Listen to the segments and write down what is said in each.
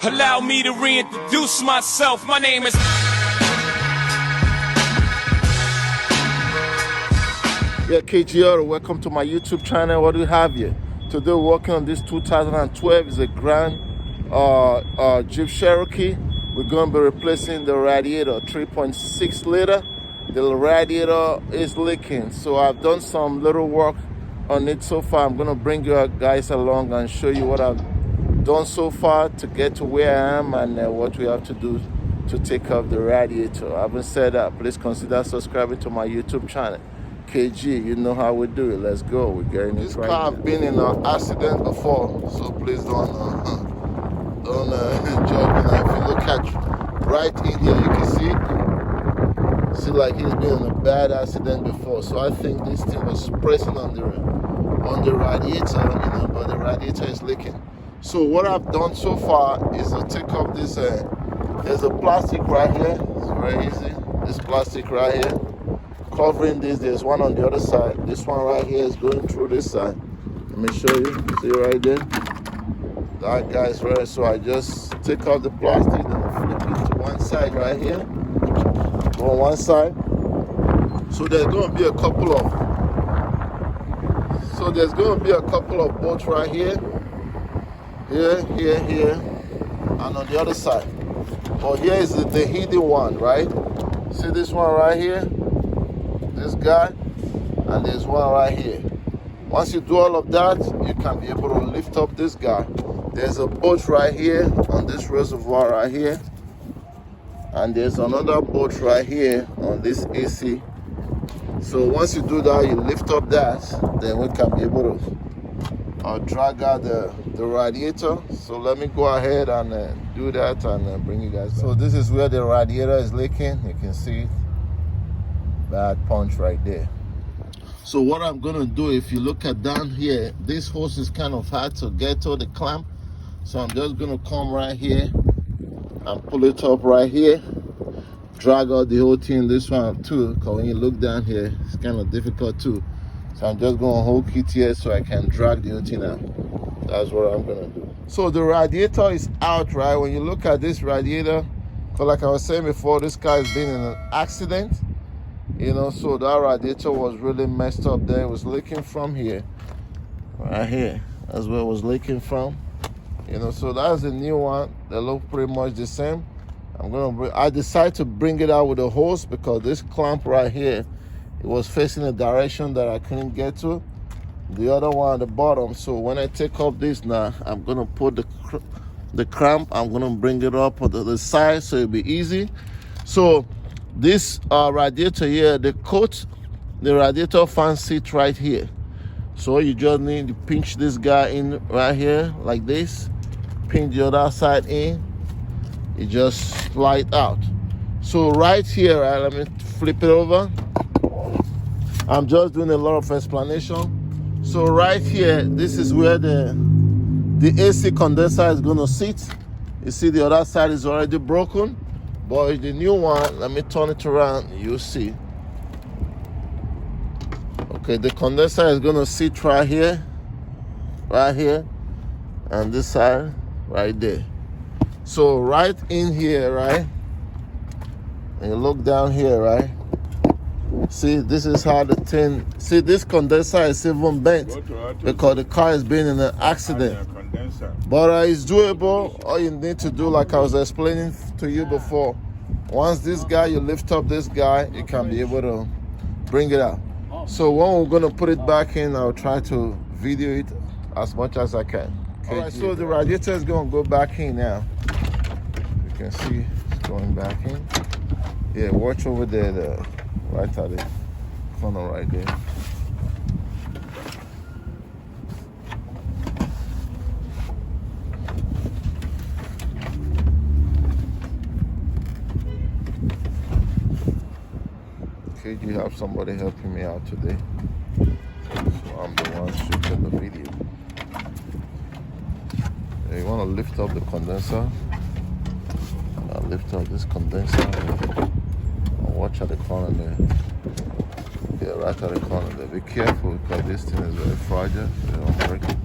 Allow me to reintroduce myself. My name is... Yeah, KGR, welcome to my YouTube channel. What do we have here? Today we're working on this 2012. It's a grand Jeep Cherokee. We're going to be replacing the Radiator, 3.6 liter. The radiator is leaking, so I've done some little work on it so far. I'm going to bring you guys along and show you what I've done so far to get to where I am and what we have to do to take off the radiator. Having said that, please consider subscribing to my YouTube channel. KG, you know how we do it. Let's go. We're getting this right. This car have been in an accident before, so please don't judge me. If you look at right in here, you can see like he's been in a bad accident before. So I think this thing was pressing on the radiator, but the radiator is leaking. So what I've done so far is to take off this. There's a plastic right here. It's very easy. This plastic right here. Covering this, there's one on the other side. This one right here is going through this side. Let me show you. See right there? That guy's right. So I just take off the plastic and flip it to one side right here. Go on one side. So there's going to be a couple of bolts right here. Here, and on the other side. But here is the hidden one, right? See this one right here? This guy, and there's one right here. Once you do all of that, you can be able to lift up this guy. There's a bolt right here on this reservoir right here, and there's another bolt right here on this AC. So once you do that, you lift up that, then we can be able to drag out the radiator. So let me go ahead and do that and bring you guys back. So this is where the radiator is leaking. You can see it. Bad punch right there. So what I'm gonna do, if you look at down here, this hose is kind of hard to get to the clamp. So I'm just gonna come right here and pull it up right here, drag out the whole thing. This one too, because when you look down here, it's kind of difficult too. So I'm just gonna hold it here so I can drag the whole thing out. That's what I'm gonna do. So the radiator is out, right? When you look at this radiator, because like I was saying before, this car has been in an accident. So that radiator was really messed up there. It was leaking from here, right here. That's where it was leaking from. So that's the new one. They look pretty much the same. I decided to bring it out with a hose because this clamp right here, it was facing a direction that I couldn't get to. The other one at the bottom. So when I take off this now, I'm gonna put the clamp. I'm gonna bring it up on the side so it'll be easy. So this radiator here, the radiator fan sit right here. So you just need to pinch this guy in right here like this. Pinch the other side in. You just slide out. So right here, right, let me flip it over. I'm just doing a lot of explanation. So right here, this is where the AC condenser is gonna sit. You see the other side is already broken. But the new one, let me turn it around, you see. Okay, the condenser is gonna sit right here, and this side, right there. So right in here, right, and you look down here, right, see, this is how the thing, see, this condenser is even bent because the car has been in an accident. But it's doable. All you need to do, like I was explaining to you before, once this guy, you lift up this guy, you can be able to bring it out. So when we're going to put it back in, I'll try to video it as much as I can. Okay, right, so the radiator is going to go back in now. You can see it's going back in. Yeah, watch over there, right at the corner right there. You have somebody helping me out today, so I'm the one shooting the video. You want to lift up the condenser. I'll lift up this condenser. I'll watch at the corner there. Yeah, right at the corner there. Be careful because this thing is very fragile. You don't break it.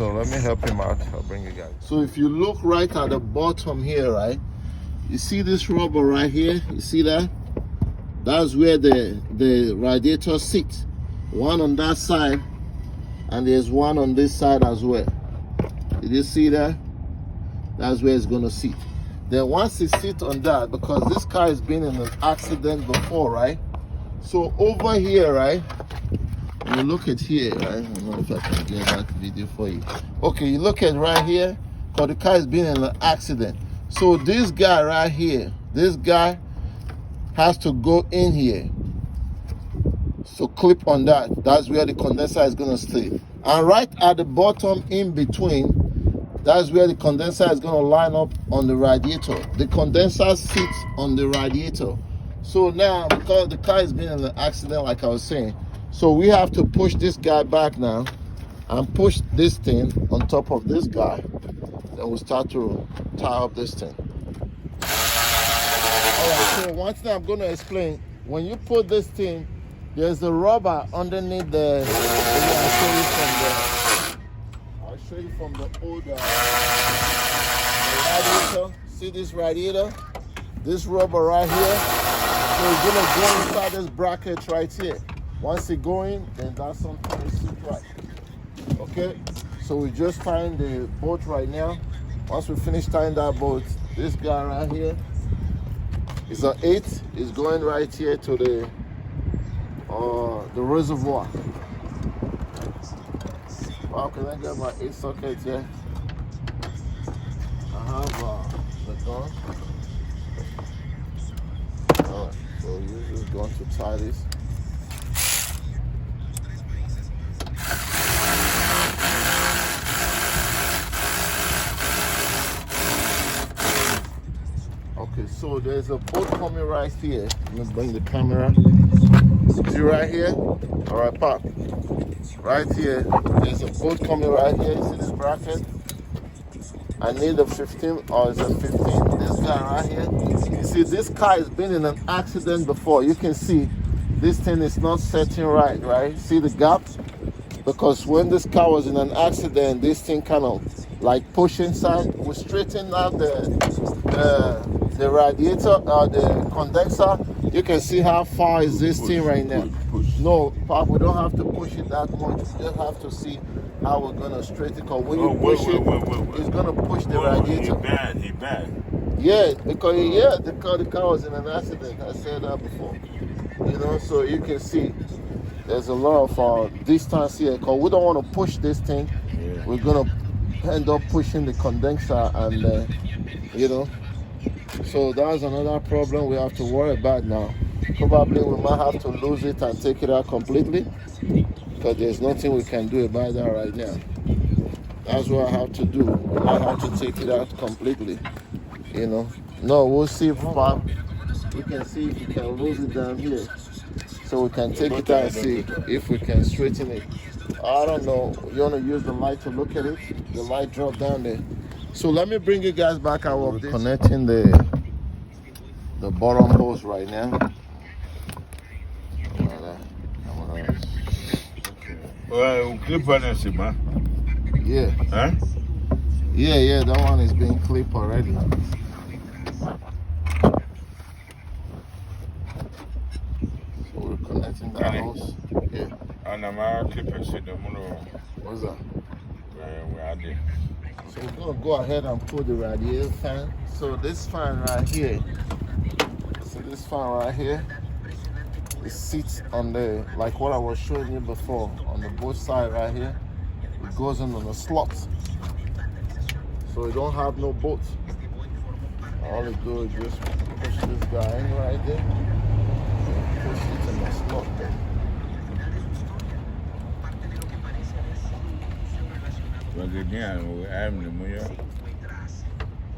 so let me help him out. I'll bring you guys. So if you look right at the bottom here, right, you see this rubber right here? You see that? That's where the radiator sits. One on that side, and there's one on this side as well. Did you see that? That's where it's gonna sit. Then once it sits on that, because this car has been in an accident before, right? So over here, right? You look at here, right? I don't know if I can get that video for you. Okay, you look at right here, because the car has been in an accident. So this guy right here, this guy has to go in here. So clip on that. That's where the condenser is gonna stay. And right at the bottom in between, that's where the condenser is gonna line up on the radiator. The condenser sits on the radiator. So now, because the car has been in an accident, like I was saying, so we have to push this guy back now and push this thing on top of this guy. Then we'll start to tie up this thing. Alright, so one thing I'm going to explain. When you put this thing, there's a rubber underneath the I'll show you from the old radiator. See this radiator? This rubber right here. So it's going to go inside this bracket right here. Once it go in, then that's something to sit right. Okay, so we're just tying the bolt right now. Once we finish tying that bolt, this guy right here is an 8. It's going right here to the reservoir. Wow, can I get my 8 sockets here? I have the gun. Alright, so you're just going to tie this. Okay, so there's a bolt coming right here. Let's bring the camera. See right here? Alright, pop. Right here, there's a bolt coming right here. You see this bracket? I need a 15, or is it 15? This guy right here. You see, this car has been in an accident before. You can see this thing is not setting right? See the gap? Because when this car was in an accident, this thing kind of like push inside. We straighten out the radiator, the condenser. You can see how far is this thing right now. No, Pop, we don't have to push it that much. We just have to see how we're gonna straighten it. Because when you push it, it's gonna push the radiator. He bad. Yeah, because the car was in an accident. I said that before. You know, so you can see there's a lot of distance here. Because we don't want to push this thing. Yeah. We're gonna end up pushing the condenser, and you know. So that's another problem we have to worry about now. Probably we might have to lose it and take it out completely, because there's nothing we can do about that right now. That's what I have to do. We might have to take it out completely, you know. No, we'll see if we can see if we can lose it down here, so we can take it out and see if we can straighten it. I don't know. You want to use the light to look at it? The light dropped down there. So let me bring you guys back. We're connecting the bottom hose right now. Well, clip on this, man. Yeah. Huh? Yeah, that one is being clipped already. So we're connecting that hose. Yeah. And I'm clipping shit. What's that? Where are they? So we're gonna go ahead and put the radiator fan. So this fan right here. So this fan right here. It sits on the, like what I was showing you before, on the both side right here. It goes in on the slot. So you don't have no bolt. All you do is just push this guy in right there. And push it in the slot there.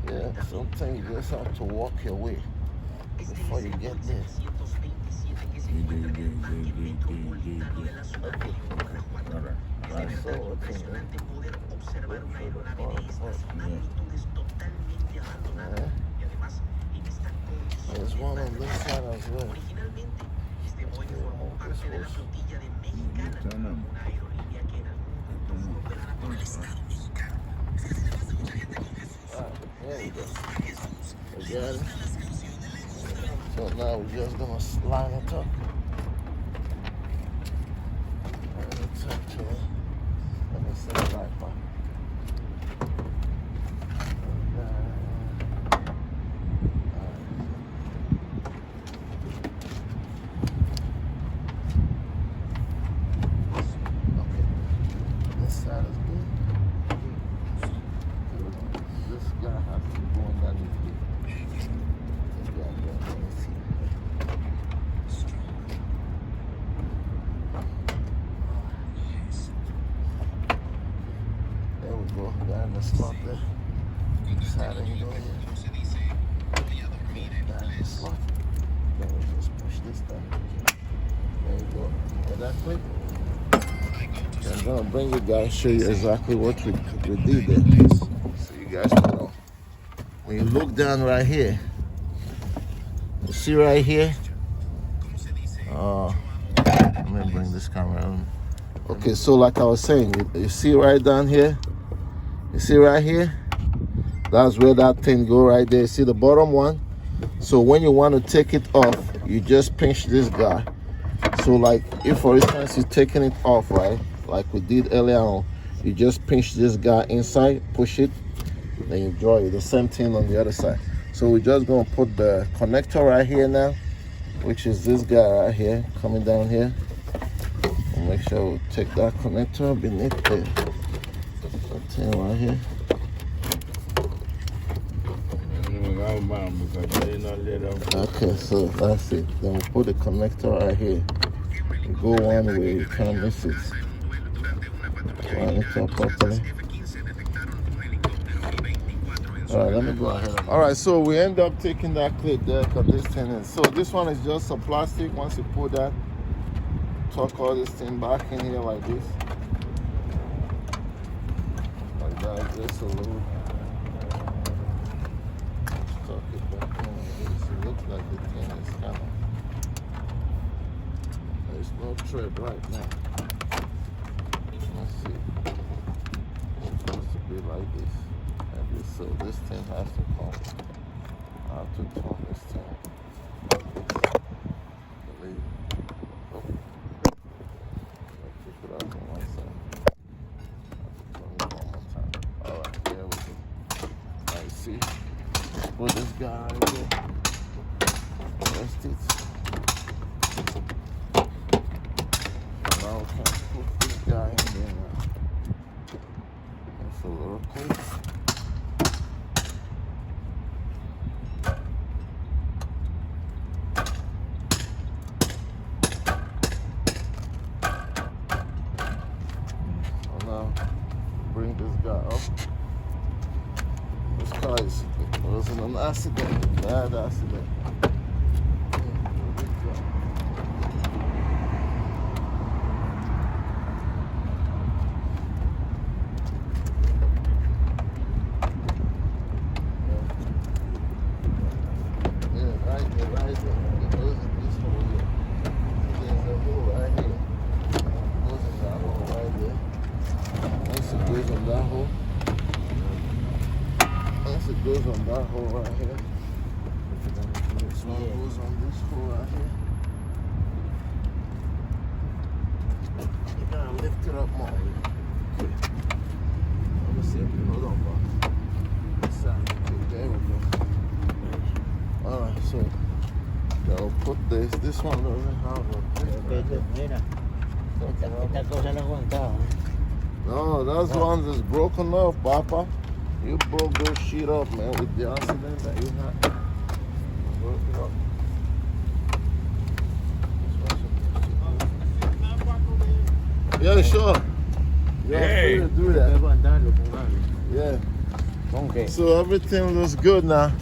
Yeah, sometimes you just have to walk your way before you get there. There's one on this side as well. Got it. So now we're just gonna line it up. And it's actually, let me set it right back. Slot there. Side ain't go here. Down the slot. Then we just push this down. There you go. Get that quick? I'm gonna bring you guys, show you exactly what we did there. So you guys know. When you look down right here, you see right here? Let me bring this camera on. Okay, so like I was saying, you see right down here? You see right here? That's where that thing go right there. See the bottom one? So when you want to take it off, you just pinch this guy. So like if for instance you're taking it off, right? Like we did earlier on, you just pinch this guy inside, push it, then you draw it. The same thing on the other side. So we're just gonna put the connector right here now, which is this guy right here, coming down here. And make sure we take that connector beneath there. Right here. Okay, so that's it. Then we put the connector right here. You go one way, you can't miss it. Line it up properly. Alright, let me go ahead. Alright, so we end up taking that clip there, cut this thing in. So this one is just a plastic. Once you put that, tuck all this thing back in here like this. Just a little tuck it back in. It looks like the thing is kind of, there's no thread right now. Let's see. It's supposed to be like this. Maybe so this thing has to come. I have to turn this thing. Oh. Keep it up on one side. See, put this guy right here. Rest it. Now we can put this guy in there now. That's a little quick. So now bring this guy up. This car was in an accident, bad accident. Yeah, right there. It goes in this hole here. There's a hole right here. It goes in that hole right there. Once it goes in that hole, once it goes on that hole right here, this one goes on this hole right here. You gotta lift it up more. Okay. Let me see. Hold on, bro. Okay, there we go. Alright, so I'll put this one doesn't have a no, those ones is broken off, Papa. You broke those shit up, man, with the accident that you had. Broke it up. Yeah, sure. You're free to do that. Yeah. Okay. So everything looks good now.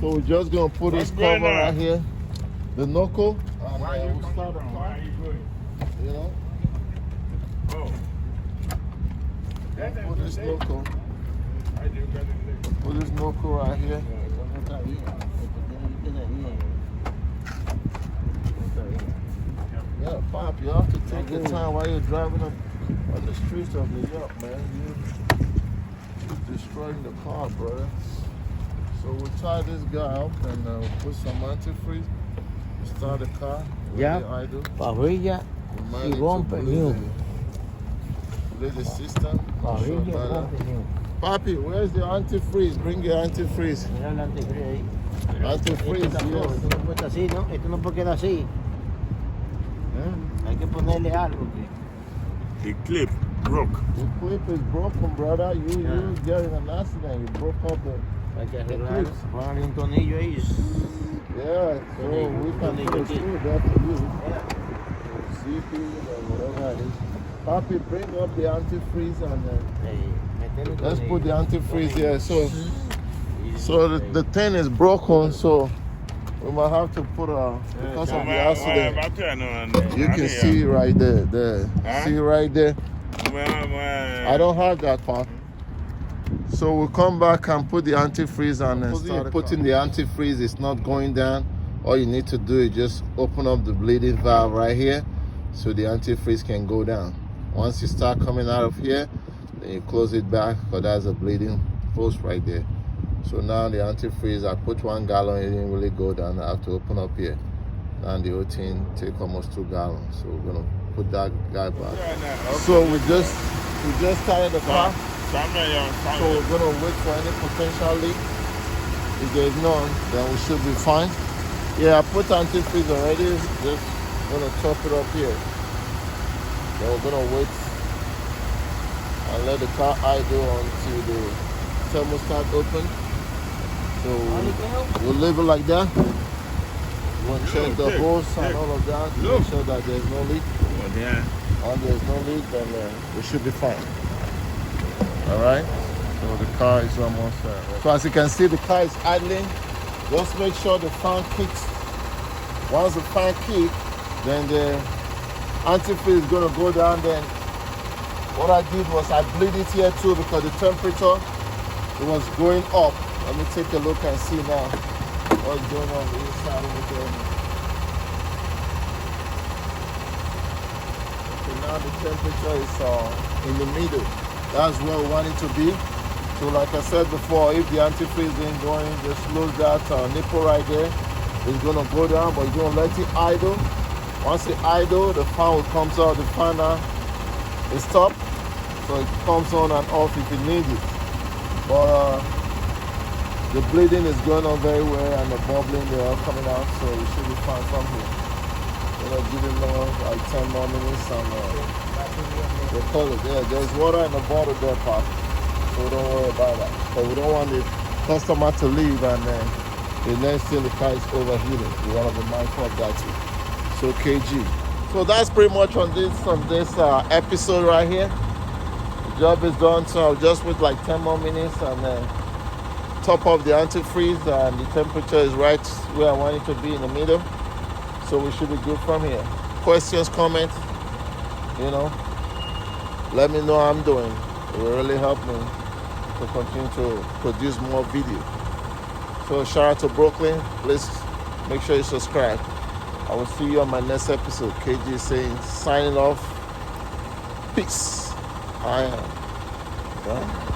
So we're just gonna put this cover right here. The knuckle. Why you start on? Why are you good? You know? Oh. Put this knuckle. Put this knuckle right here. Yeah, Pop, you have to take your time while you're driving up on the streets of New York, man. You're destroying the car, brother. So So we'll tie this guy up and put some antifreeze. Start the car. Ya, Idle. parrilla Remind y it to bumper new. bleed the system. Parrilla y Sure, bumper new. Papi, where's the antifreeze? Bring your antifreeze. Mira el antifreeze ahí. Antifreeze, Esto tampoco, yes. esto no puede estar así, ¿no? Esto no puede quedar así. Hay que ponerle algo. The clip broke. The clip is broken, brother. You get in an accident. You broke up the. Hay que arreglar. Póngale un tornillo ahí. Yeah, so we can put a screw there for you. CP or whatever it is. Papi, bring up the antifreeze and let's put the antifreeze here. So the thing is broken, so we might have to put because of the accident. You can see right there. See right there. I don't have that part. So we'll come back and put the antifreeze on and start putting the antifreeze. It's not going down. All you need to do is just open up the bleeding valve right here so the antifreeze can go down. Once you start coming out of here, then you close it back because that's a bleeding post right there. So now the antifreeze, I put 1 gallon, it didn't really go down. I have to open up here. Now the whole thing take almost 2 gallons. So we're gonna put that guy back. So we just started the car. So we're gonna wait for any potential leak. If there's none, then we should be fine. Yeah, I put antifreeze already. Just gonna top it up here. Then we're gonna wait and let the car idle until the thermostat open. So we'll leave it like that. We'll check the hose and all of that. Make sure that there's no leak. When there's no leak, then we should be fine. All right. So the car is almost. So as you can see, the car is idling. Just make sure the fan kicks. Once the fan kicks, then the antifreeze is gonna go down. Then what I did was I bleed it here too because the temperature it was going up. Let me take a look and see now what's going on the inside over there. Okay, now the temperature is in the middle. That's where we want it to be. So like I said before, if the antifreeze isn't going, just close that nipple right there. It's gonna go down, but you're gonna let it idle. Once it idle, the fan will come out. The fan is stopped, so it comes on and off if you need it. But the bleeding is going on very well, and the bubbling, they're all coming out, so we should be fine from here. We're gonna give it more, like 10 more minutes, and we'll call it. Yeah, there's water in the bottle there, Pop, so don't worry about that. But we don't want the customer to leave, and the next thing the car is overheating. We want to be mindful of that too. So KG. So that's pretty much on this episode right here. The job is done, so I'll just wait like 10 more minutes and top up the antifreeze, and the temperature is right where I want it to be in the middle. So we should be good from here. Questions, comments, let me know how I'm doing. It will really help me to continue to produce more video. So shout out to Brooklyn. Please make sure you subscribe. I will see you on my next episode. KG saying, signing off. Peace. I am.